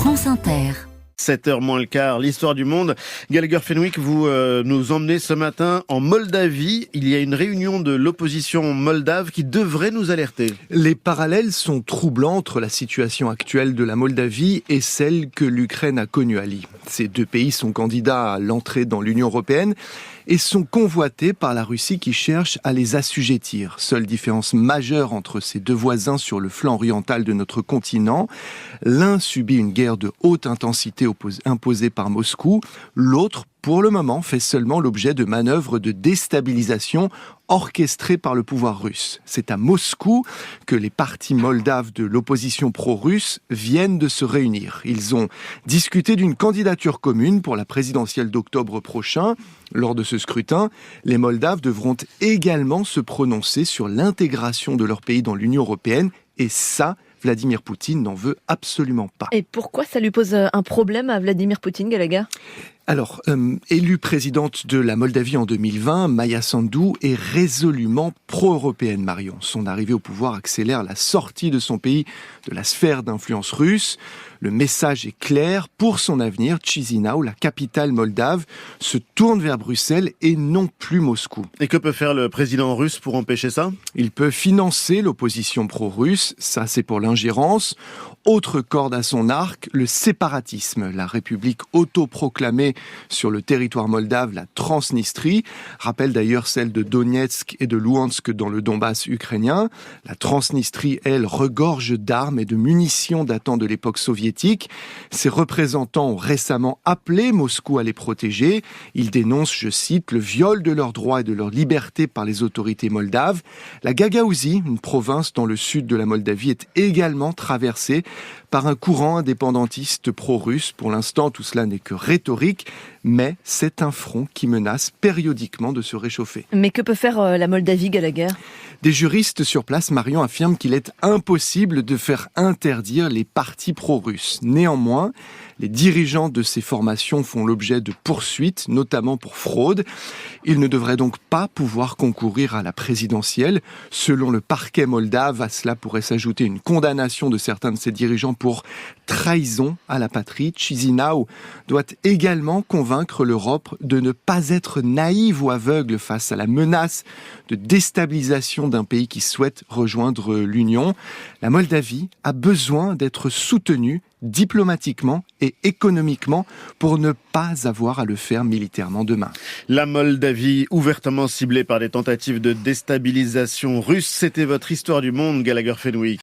France Inter. 7h moins le quart, l'histoire du monde. Gallagher Fenwick, vous nous emmenez ce matin en Moldavie. Il y a une réunion de l'opposition moldave qui devrait nous alerter. Les parallèles sont troublants entre la situation actuelle de la Moldavie et celle que l'Ukraine a connue, Ali. Ces deux pays sont candidats à l'entrée dans l'Union européenne et sont convoités par la Russie qui cherche à les assujettir. Seule différence majeure entre ces deux voisins sur le flanc oriental de notre continent, l'un subit une guerre de haute intensité imposée par Moscou, l'autre, pour le moment, fait seulement l'objet de manœuvres de déstabilisation orchestrées par le pouvoir russe. C'est à Moscou que les partis moldaves de l'opposition pro-russe viennent de se réunir. Ils ont discuté d'une candidature commune pour la présidentielle d'octobre prochain. Lors de ce scrutin, les Moldaves devront également se prononcer sur l'intégration de leur pays dans l'Union européenne, et ça, Vladimir Poutine n'en veut absolument pas. Et pourquoi ça lui pose un problème à Vladimir Poutine, Gallagher ? Alors, élue présidente de la Moldavie en 2020, Maia Sandu est résolument pro-européenne, Marion. Son arrivée au pouvoir accélère la sortie de son pays de la sphère d'influence russe. Le message est clair. Pour son avenir, Chisinau, la capitale moldave, se tourne vers Bruxelles et non plus Moscou. Et que peut faire le président russe pour empêcher ça ? Il peut financer l'opposition pro-russe, ça c'est pour l'ingérence. Autre corde à son arc, le séparatisme. La république autoproclamée sur le territoire moldave, la Transnistrie, rappelle d'ailleurs celle de Donetsk et de Luhansk dans le Donbass ukrainien. La Transnistrie, elle, regorge d'armes et de munitions datant de l'époque soviétique. Ses représentants ont récemment appelé Moscou à les protéger. Ils dénoncent, je cite, le viol de leurs droits et de leur liberté par les autorités moldaves. La Gagaouzie, une province dans le sud de la Moldavie, est également traversée par un courant indépendantiste pro-russe. Pour l'instant, tout cela n'est que rhétorique, mais c'est un front qui menace périodiquement de se réchauffer. Mais que peut faire la Moldavie, Gallagher ? Des juristes sur place, Marion, affirment qu'il est impossible de faire interdire les partis pro-russes. Néanmoins, les dirigeants de ces formations font l'objet de poursuites, notamment pour fraude. Ils ne devraient donc pas pouvoir concourir à la présidentielle. Selon le parquet moldave, à cela pourrait s'ajouter une condamnation de certains de ces dirigeants pour trahison à la patrie. Chisinau doit également convaincre l'Europe de ne pas être naïve ou aveugle face à la menace de déstabilisation d'un pays qui souhaite rejoindre l'Union. La Moldavie a besoin d'être soutenue diplomatiquement et économiquement pour ne pas avoir à le faire militairement demain. La Moldavie, ouvertement ciblée par des tentatives de déstabilisation russe, c'était votre histoire du monde, Gallagher Fenwick.